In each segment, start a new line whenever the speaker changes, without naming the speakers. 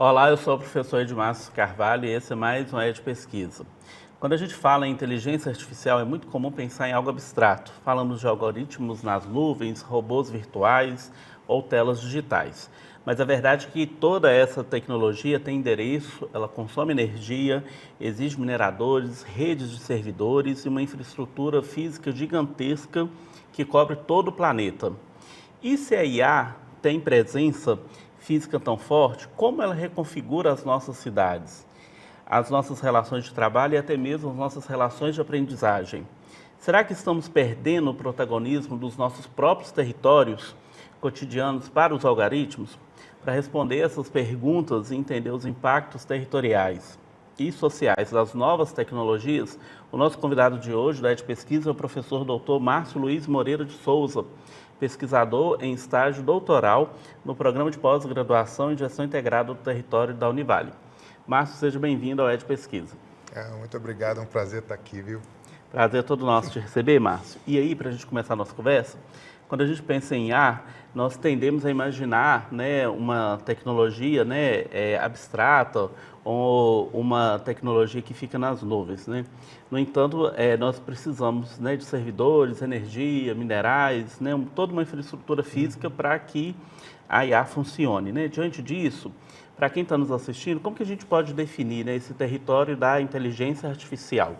Olá, eu sou o professor Edmárcio Carvalho e esse é mais um ED Pesquisa. Quando a gente fala em inteligência artificial, é muito comum pensar em algo abstrato. Falamos de algoritmos nas nuvens, robôs virtuais ou telas digitais. Mas a verdade é que toda essa tecnologia tem endereço, ela consome energia, exige mineradores, redes de servidores e uma infraestrutura física gigantesca que cobre todo o planeta. E se a IA tem presença física tão forte, como ela reconfigura as nossas cidades, as nossas relações de trabalho e até mesmo as nossas relações de aprendizagem? Será que estamos perdendo o protagonismo dos nossos próprios territórios cotidianos para os algoritmos? Para responder essas perguntas e entender os impactos territoriais e sociais das novas tecnologias, o nosso convidado de hoje da ED Pesquisa é o professor Dr. Márcio Luiz Moreira de Souza, pesquisador em estágio doutoral no Programa de Pós-Graduação em Gestão Integrada do Território da Univale. Márcio, seja bem-vindo ao ED Pesquisa.
Muito obrigado, é um prazer estar aqui, viu?
Prazer todo nosso te receber, Márcio. E aí, para a gente começar a nossa conversa, quando a gente pensa em IA, nós tendemos a imaginar, uma tecnologia, abstrata ou uma tecnologia que fica nas nuvens, né? No entanto, nós precisamos, de servidores, energia, minerais, toda uma infraestrutura física para que a IA funcione, né? Diante disso, para quem está nos assistindo, como que a gente pode definir, esse território da inteligência artificial?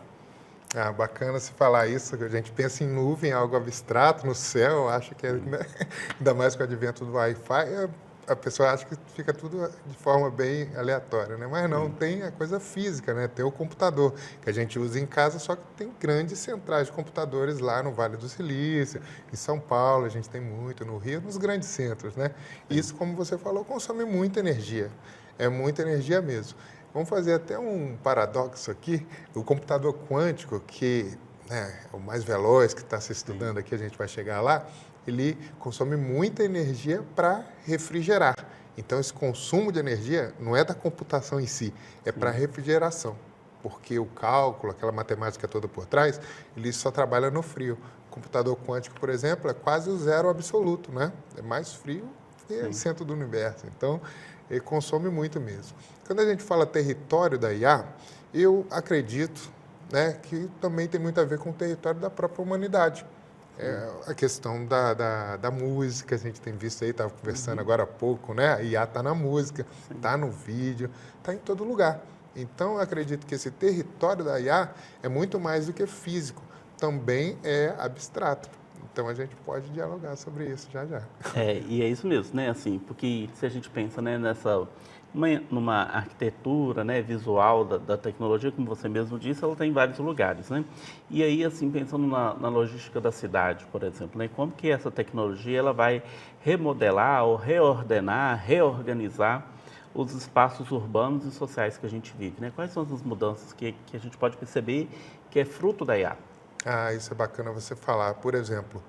Bacana se falar isso, que a gente pensa em nuvem, algo abstrato, no céu, acha que, ainda mais com o advento do Wi-Fi, a pessoa acha que fica tudo de forma bem aleatória, né? Mas não, tem a coisa física, né? Tem o computador, que a gente usa em casa, só que tem grandes centrais de computadores lá no Vale do Silício, em São Paulo, a gente tem muito, no Rio, nos grandes centros, né? Isso, como você falou, consome muita energia, é muita energia mesmo. Vamos fazer até um paradoxo aqui. O computador quântico, que é o mais veloz que está se estudando aqui, a gente vai chegar lá, ele consome muita energia para refrigerar. Então, esse consumo de energia não é da computação em si, é para refrigeração. Porque o cálculo, aquela matemática toda por trás, ele só trabalha no frio. O computador quântico, por exemplo, é quase o zero absoluto, né? É mais frio que o centro do universo. Então, ele consome muito mesmo. Quando a gente fala território da IA, eu acredito, que também tem muito a ver com o território da própria humanidade. A questão da música, a gente tem visto aí, estava conversando agora há pouco, a IA está na música, está no vídeo, está em todo lugar. Então, eu acredito que esse território da IA é muito mais do que físico, também é abstrato. Então, a gente pode dialogar sobre isso já.
E é isso mesmo, assim, porque se a gente pensa, numa arquitetura, visual da tecnologia, como você mesmo disse, ela tem em vários lugares, né? E aí, assim, pensando na logística da cidade, por exemplo, como que essa tecnologia ela vai remodelar ou reordenar, reorganizar os espaços urbanos e sociais que a gente vive, né? Quais são as mudanças que a gente pode perceber que é fruto da IA?
Isso é bacana você falar. Por exemplo,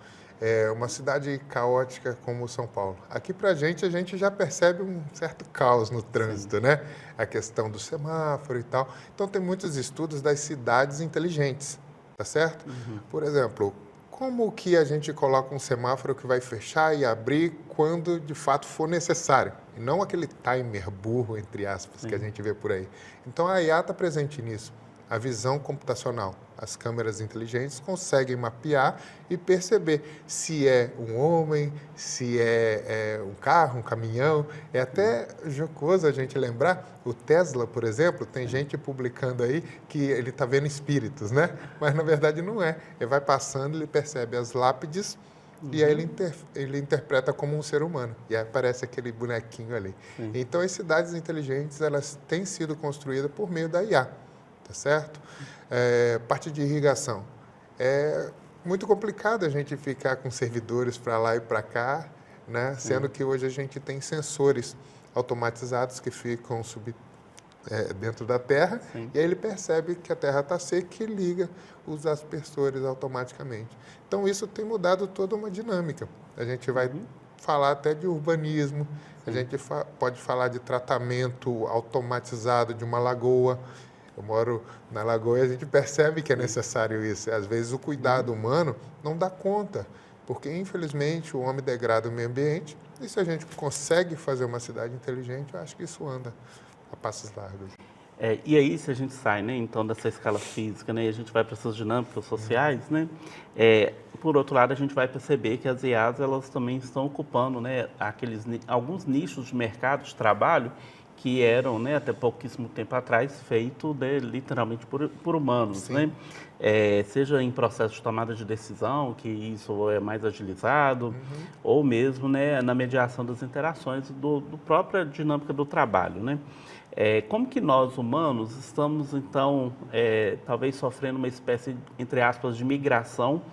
uma cidade caótica como São Paulo. Aqui para a gente já percebe um certo caos no trânsito, né? A questão do semáforo e tal. Então, tem muitos estudos das cidades inteligentes, tá certo? Por exemplo, como que a gente coloca um semáforo que vai fechar e abrir quando de fato for necessário? E não aquele timer burro, entre aspas, que a gente vê por aí. Então, a IA está presente nisso. A visão computacional. As câmeras inteligentes conseguem mapear e perceber se é um homem, se é um carro, um caminhão. É até jocoso a gente lembrar, o Tesla, por exemplo, tem gente publicando aí que ele está vendo espíritos, né? Mas, na verdade, não é. Ele vai passando, ele percebe as lápides e aí ele interpreta como um ser humano. E aí aparece aquele bonequinho ali. Então, as cidades inteligentes, elas têm sido construídas por meio da IA. Tá certo? Parte de irrigação. É muito complicado a gente ficar com servidores para lá e para cá, né? Sendo que hoje a gente tem sensores automatizados que ficam dentro da terra e aí ele percebe que a terra está seca e liga os aspersores automaticamente. Então, isso tem mudado toda uma dinâmica. A gente vai falar até de urbanismo, a gente pode falar de tratamento automatizado de uma lagoa. Eu moro na Lagoa e a gente percebe que é necessário isso. Às vezes o cuidado humano não dá conta Porque, infelizmente, o homem degrada o meio ambiente e se a gente consegue fazer uma cidade inteligente, eu acho que isso anda a passos largos.
E aí, se a gente sai, né, então, dessa escala física, né, e a gente vai para essas dinâmicas sociais, né, por outro lado, a gente vai perceber que as IAs, elas também estão ocupando, né, alguns nichos de mercado de trabalho que eram, né, até pouquíssimo tempo atrás, feitos, né, literalmente por humanos,
Sim.
né? Seja em processo de tomada de decisão, que isso é mais agilizado, ou mesmo, né, na mediação das interações do própria dinâmica do trabalho, né? Como que nós, humanos, estamos, então, talvez sofrendo uma espécie, entre aspas, de migração,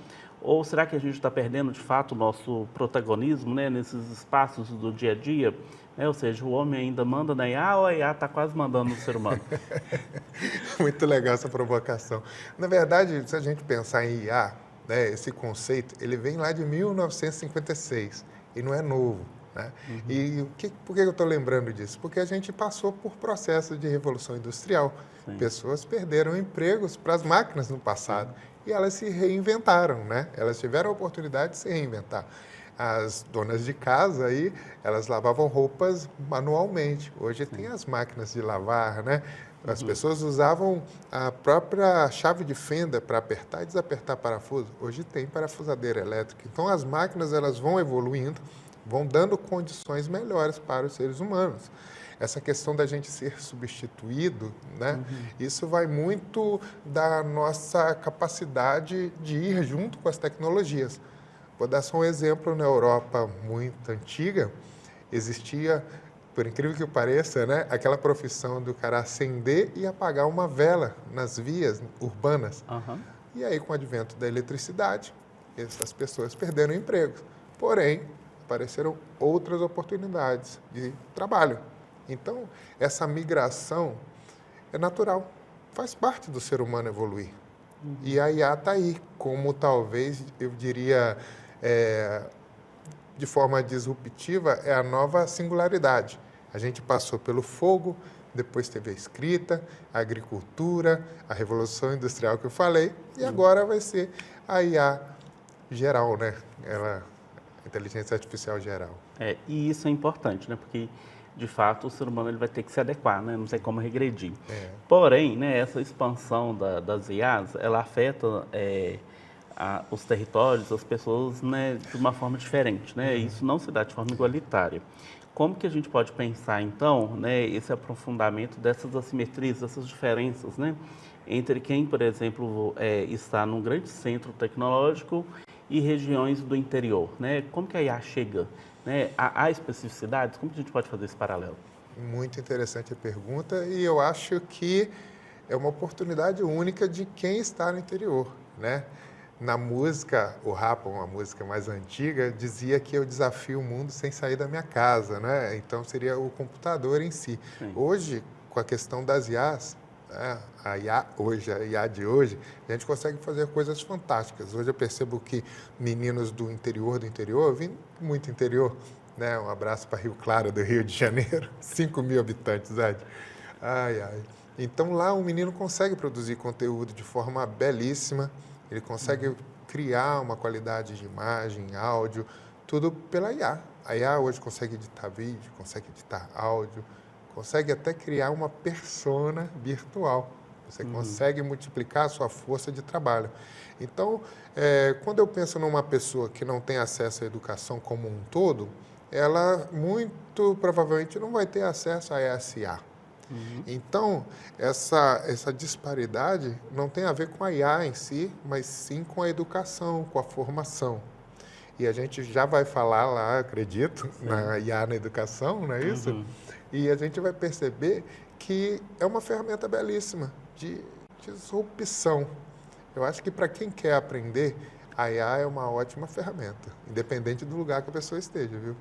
ou será que a gente está perdendo, de fato, o nosso protagonismo, né, nesses espaços do dia a dia? Ou seja, o homem ainda manda na IA ou a IA está quase mandando no ser humano?
Muito legal essa provocação. Na verdade, se a gente pensar em IA, né, esse conceito, ele vem lá de 1956 e não é novo. Né? E por que eu estou lembrando disso? Porque a gente passou por processo de revolução industrial.
Sim.
Pessoas perderam empregos para as máquinas no passado e elas se reinventaram, né? Elas tiveram a oportunidade de se reinventar. As donas de casa aí, elas lavavam roupas manualmente. Hoje tem as máquinas de lavar, né? As pessoas usavam a própria chave de fenda para apertar e desapertar parafuso. Hoje tem parafusadeira elétrica. Então as máquinas elas vão evoluindo, vão dando condições melhores para os seres humanos. Essa questão da gente ser substituído, né? Isso vai muito da nossa capacidade de ir junto com as tecnologias. Vou dar só um exemplo, na Europa muito antiga, existia, por incrível que pareça, né, aquela profissão do cara acender e apagar uma vela nas vias urbanas. E aí, com o advento da eletricidade, essas pessoas perderam empregos. Porém, apareceram outras oportunidades de trabalho. Então, essa migração é natural, faz parte do ser humano evoluir. E a IA está aí, como talvez, eu diria, de forma disruptiva, é a nova singularidade. A gente passou pelo fogo, depois teve a escrita, a agricultura, a revolução industrial que eu falei, e agora vai ser a IA geral, né? Inteligência artificial geral.
E isso é importante, né? Porque, de fato, o ser humano ele vai ter que se adequar, né? Não tem como regredir. Porém, né, essa expansão das IAs, ela afeta os territórios, as pessoas, né, de uma forma diferente, né? Isso não se dá de forma igualitária. Como que a gente pode pensar, então, né, esse aprofundamento dessas assimetrias, dessas diferenças, né? Entre quem, por exemplo, está num grande centro tecnológico e regiões do interior, né? Como que a IA chega? Né? Há especificidades? Como que a gente pode fazer esse paralelo?
Muito interessante a pergunta e eu acho que é uma oportunidade única de quem está no interior, né? Na música, o Rapa, uma música mais antiga, dizia que eu desafio o mundo sem sair da minha casa, né? Então seria o computador em si.
Sim.
Hoje, com a questão das IAs, a IA de hoje, a gente consegue fazer coisas fantásticas. Hoje eu percebo que meninos do interior, eu vim muito interior, né? Um abraço para Rio Claro, do Rio de Janeiro, 5.000 habitantes, Ed. Então lá o menino consegue produzir conteúdo de forma belíssima, ele consegue criar uma qualidade de imagem, áudio, tudo pela IA. A IA hoje consegue editar vídeo, consegue editar áudio, consegue até criar uma persona virtual. Você consegue multiplicar a sua força de trabalho. Então, quando eu penso numa pessoa que não tem acesso à educação como um todo, ela muito provavelmente não vai ter acesso a essa IA. Então, essa disparidade não tem a ver com a IA em si, mas sim com a educação, com a formação. E a gente já vai falar lá, acredito, na IA na educação, não é isso? E a gente vai perceber que é uma ferramenta belíssima de disrupção. Eu acho que para quem quer aprender, a IA é uma ótima ferramenta, independente do lugar que a pessoa esteja, viu?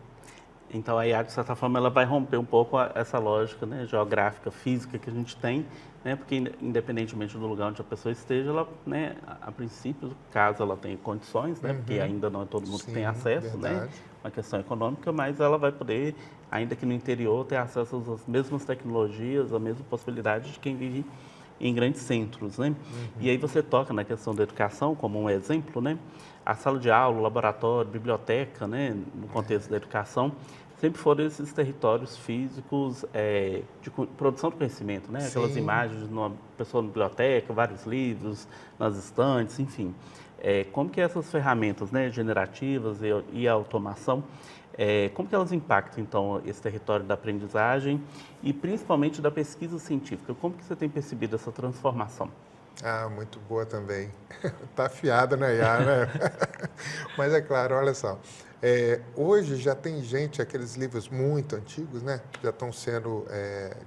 Então, a IA, de certa forma, ela vai romper um pouco essa lógica, né, geográfica, física que a gente tem, né, porque independentemente do lugar onde a pessoa esteja, ela, né, a princípio, caso ela tenha condições, né, porque ainda não é todo mundo que tem acesso, né, uma questão econômica, mas ela vai poder, ainda que no interior, ter acesso às mesmas tecnologias, a mesma possibilidade de quem vive em grandes centros, né? E aí você toca na questão da educação como um exemplo, né? A sala de aula, o laboratório, biblioteca, né? No contexto da educação, sempre foram esses territórios físicos de produção do conhecimento, né? Aquelas
Sim.
imagens de uma pessoa na biblioteca, vários livros nas estantes, enfim. Como que essas ferramentas, né, generativas e a automação, como que elas impactam, então, esse território da aprendizagem e principalmente da pesquisa científica? Como que você tem percebido essa transformação?
Ah, muito boa também. Tá afiada na IA, né? Mas é claro, olha só. Hoje já tem gente, aqueles livros muito antigos, né? Já estão sendo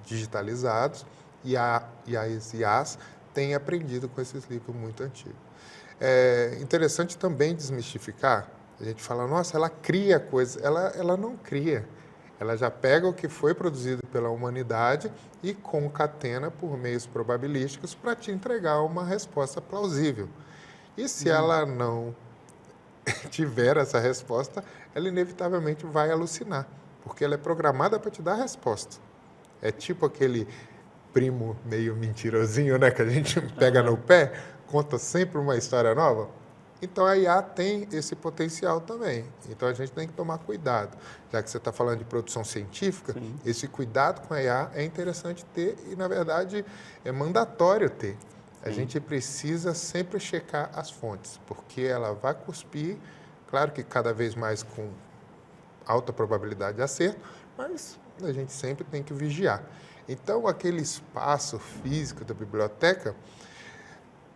digitalizados e as IAs têm aprendido com esses livros muito antigos. É interessante também desmistificar. A gente fala, nossa, ela cria coisas. Ela não cria. Ela já pega o que foi produzido pela humanidade e concatena por meios probabilísticos para te entregar uma resposta plausível. E se ela não tiver essa resposta, ela inevitavelmente vai alucinar, porque ela é programada para te dar a resposta. É tipo aquele primo meio mentirosinho, né, que a gente pega no pé, conta sempre uma história nova. Então, a IA tem esse potencial também. Então, a gente tem que tomar cuidado. Já que você está falando de produção científica,
Sim.
esse cuidado com a IA é interessante ter e, na verdade, é mandatório ter. A gente precisa sempre checar as fontes, porque ela vai cuspir, claro que cada vez mais com alta probabilidade de acerto, mas a gente sempre tem que vigiar. Então, aquele espaço físico da biblioteca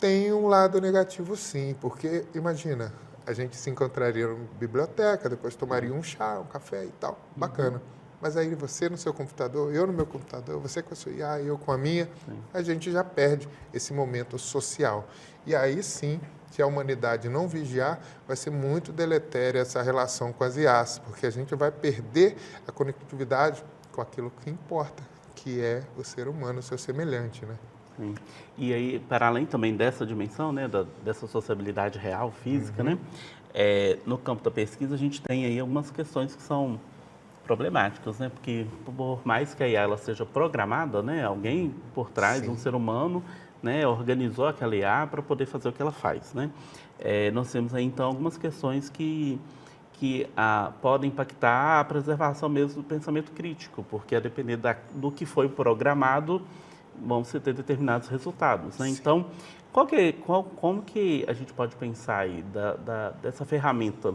tem um lado negativo, sim, porque, imagina, a gente se encontraria na biblioteca, depois tomaria um chá, um café e tal, bacana. Mas aí você no seu computador, eu no meu computador, você com a sua IA, eu com a minha, a gente já perde esse momento social. E aí sim, se a humanidade não vigiar, vai ser muito deletéria essa relação com as IAs, porque a gente vai perder a conectividade com aquilo que importa, que é o ser humano, o seu semelhante, né?
Sim. E aí, para além também dessa dimensão, né, dessa sociabilidade real, física, né, no campo da pesquisa a gente tem aí algumas questões que são problemáticas, né, porque por mais que a IA ela seja programada, né, alguém por trás,
Sim.
um ser humano, né, organizou aquela IA para poder fazer o que ela faz, né. Nós temos aí então algumas questões que podem impactar a preservação mesmo do pensamento crítico, porque a depender do que foi programado, vão se ter determinados resultados, né? Então, como que a gente pode pensar aí dessa ferramenta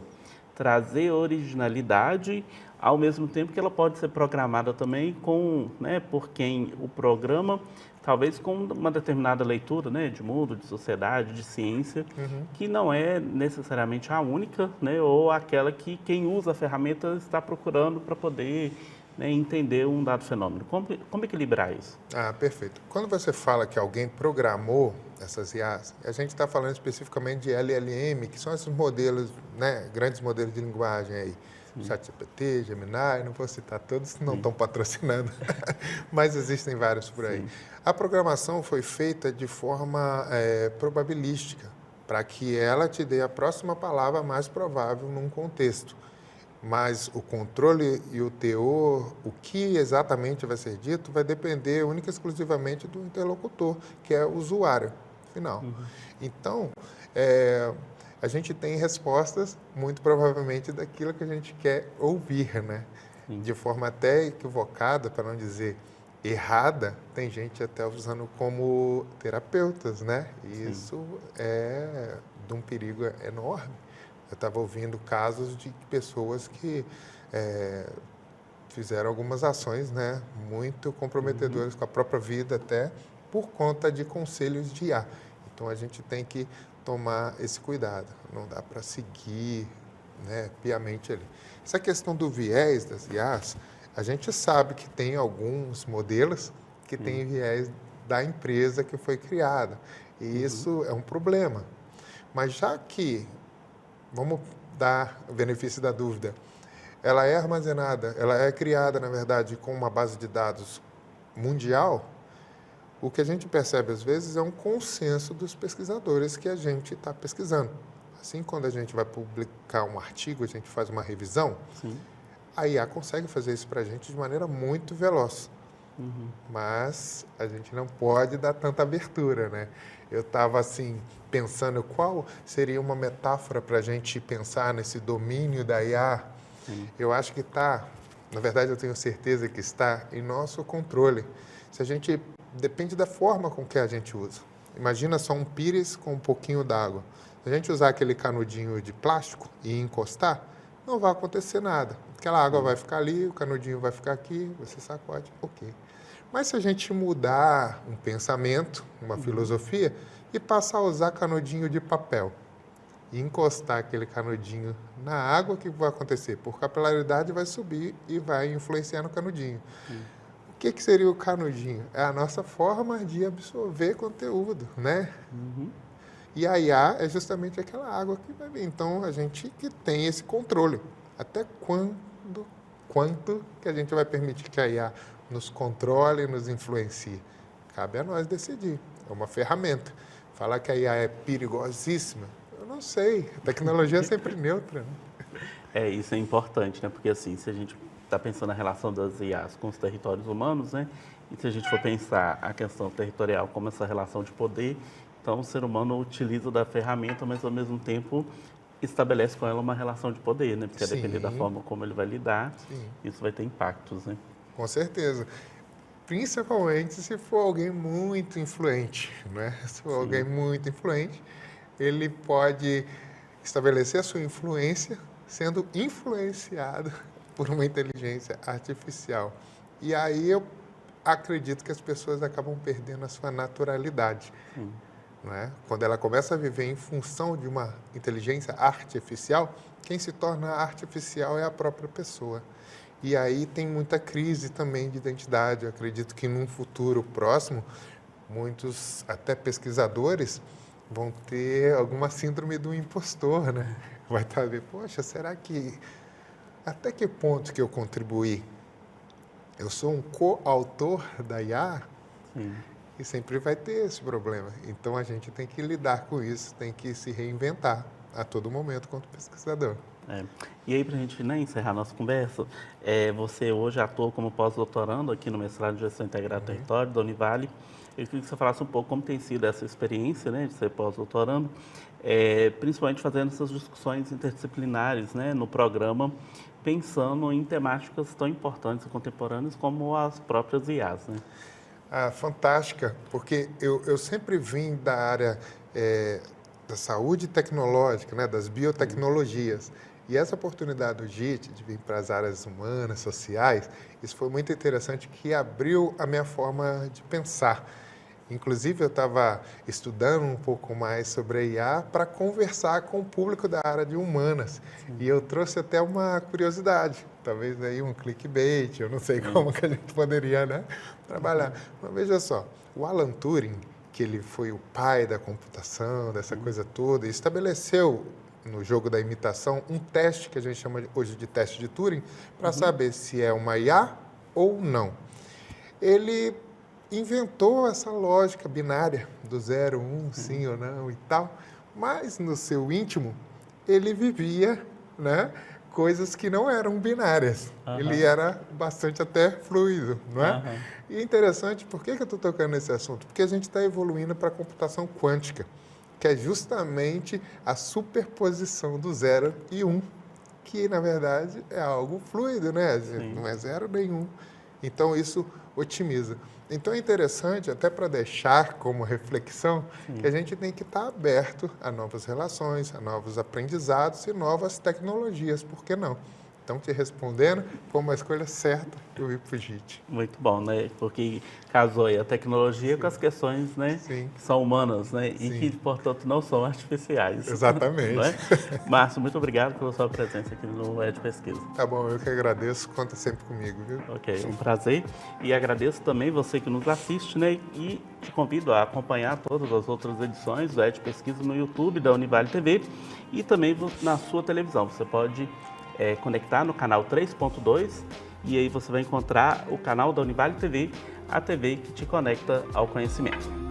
trazer originalidade, ao mesmo tempo que ela pode ser programada também por quem o programa, talvez com uma determinada leitura, né, de mundo, de sociedade, de ciência, que não é necessariamente a única, né, ou aquela que quem usa a ferramenta está procurando para poder, né, entender um dado fenômeno. Como equilibrar isso?
Ah, perfeito. Quando você fala que alguém programou essas IAs, a gente está falando especificamente de LLM, que são esses modelos, né, grandes modelos de linguagem aí. ChatGPT, Gemini, não vou citar todos, não estão patrocinando, mas existem vários por aí. A programação foi feita de forma probabilística, para que ela te dê a próxima palavra mais provável num contexto. Mas o controle e o teor, o que exatamente vai ser dito, vai depender única e exclusivamente do interlocutor, que é o usuário final. Então, a gente tem respostas, muito provavelmente, daquilo que a gente quer ouvir, né? De forma até equivocada, para não dizer errada, tem gente até usando como terapeutas, né? E isso é de um perigo enorme. Eu estava ouvindo casos de pessoas que fizeram algumas ações, né, muito comprometedoras com a própria vida até por conta de conselhos de IA. Então, a gente tem que tomar esse cuidado. Não dá para seguir, né, piamente ali. Essa questão do viés das IAs, a gente sabe que tem alguns modelos que têm viés da empresa que foi criada. E isso é um problema. Mas já que vamos dar o benefício da dúvida. Ela é armazenada, ela é criada, na verdade, com uma base de dados mundial. O que a gente percebe, às vezes, é um consenso dos pesquisadores que a gente está pesquisando. Assim, quando a gente vai publicar um artigo, a gente faz uma revisão, a IA consegue fazer isso para a gente de maneira muito veloz. mas a gente não pode dar tanta abertura, né? Eu estava assim pensando qual seria uma metáfora para a gente pensar nesse domínio da IA. Eu acho que está, na verdade eu tenho certeza que está em nosso controle. Se a gente depende da forma com que a gente usa. Imagina só um pires com um pouquinho d'água. Se a gente usar aquele canudinho de plástico e encostar, não vai acontecer nada. Aquela água vai ficar ali, o canudinho vai ficar aqui, você sacode, ok. Mas se a gente mudar um pensamento, uma filosofia, e passar a usar canudinho de papel e encostar aquele canudinho na água, o que vai acontecer? Por capilaridade vai subir e vai influenciar no canudinho. O que seria o canudinho? É a nossa forma de absorver conteúdo, né? E a IA é justamente aquela água que vai vir. Então, a gente que tem esse controle. Até quanto que a gente vai permitir que a IA nos controle e nos influencie? Cabe a nós decidir. É uma ferramenta. Falar que a IA é perigosíssima, eu não sei. A tecnologia é sempre neutra, né?
Isso é importante, né? Porque assim, se a gente está pensando na relação das IAs com os territórios humanos, né? E se a gente for pensar a questão territorial como essa relação de poder, então o ser humano utiliza da ferramenta, mas ao mesmo tempo estabelece com ela uma relação de poder, né? Porque a depender da forma como ele vai lidar, isso vai ter impactos, né?
Com certeza. Principalmente se for alguém muito influente, né? Se for alguém muito influente, ele pode estabelecer a sua influência sendo influenciado por uma inteligência artificial. E aí eu acredito que as pessoas acabam perdendo a sua naturalidade. Não é? Quando ela começa a viver em função de uma inteligência artificial, quem se torna artificial é a própria pessoa. E aí tem muita crise também de identidade. Eu acredito que num futuro próximo, muitos até pesquisadores vão ter alguma síndrome do impostor, né? Vai estar ali, poxa, será que... Até que ponto que eu contribuí? Eu sou um coautor da IA? E sempre vai ter esse problema. Então, a gente tem que lidar com isso, tem que se reinventar a todo momento quanto pesquisador.
E aí, para a gente encerrar nossa conversa, você hoje atua como pós-doutorando aqui no mestrado de Gestão Integrada do Território, da Univale. Eu queria que você falasse um pouco como tem sido essa experiência, né, de ser pós-doutorando, principalmente fazendo essas discussões interdisciplinares, né, no programa, pensando em temáticas tão importantes e contemporâneas como as próprias IAs, né?
Fantástica, porque eu sempre vim da área da saúde tecnológica, né, das biotecnologias. E essa oportunidade do JIT de vir para as áreas humanas, sociais, isso foi muito interessante, que abriu a minha forma de pensar. Inclusive, eu estava estudando um pouco mais sobre a IA para conversar com o público da área de humanas. E eu trouxe até uma curiosidade, talvez aí um clickbait, eu não sei como que a gente poderia, né, trabalhar. Mas veja só, o Alan Turing, que ele foi o pai da computação, dessa coisa toda, e estabeleceu no jogo da imitação um teste que a gente chama hoje de teste de Turing, para saber se é uma IA ou não. Ele inventou essa lógica binária do 0, 1, sim ou não e tal, mas no seu íntimo ele vivia, né, coisas que não eram binárias. Ele era bastante até fluido, não é? E é interessante, por que eu estou tocando nesse assunto? Porque a gente está evoluindo para a computação quântica, que é justamente a superposição do 0 e 1, que, na verdade, é algo fluido, né? Não é 0 nem 1. Então, isso otimiza. Então, é interessante, até para deixar como reflexão, que a gente tem que estar aberto a novas relações, a novos aprendizados e novas tecnologias, por que não? Então, te respondendo, foi uma escolha certa eu ir para o JIT.
Muito bom, né? Porque casou aí a tecnologia com as questões, né, que são humanas, né? E que, portanto, não são artificiais.
Exatamente.
Não é? Márcio, muito obrigado pela sua presença aqui no Ed Pesquisa.
Tá bom, eu que agradeço. Conta sempre comigo, viu?
Ok, um prazer. E agradeço também você que nos assiste, né? E te convido a acompanhar todas as outras edições do Ed Pesquisa no YouTube da Univale TV e também na sua televisão. Você pode conectar no canal 3.2 e aí você vai encontrar o canal da Univale TV, a TV que te conecta ao conhecimento.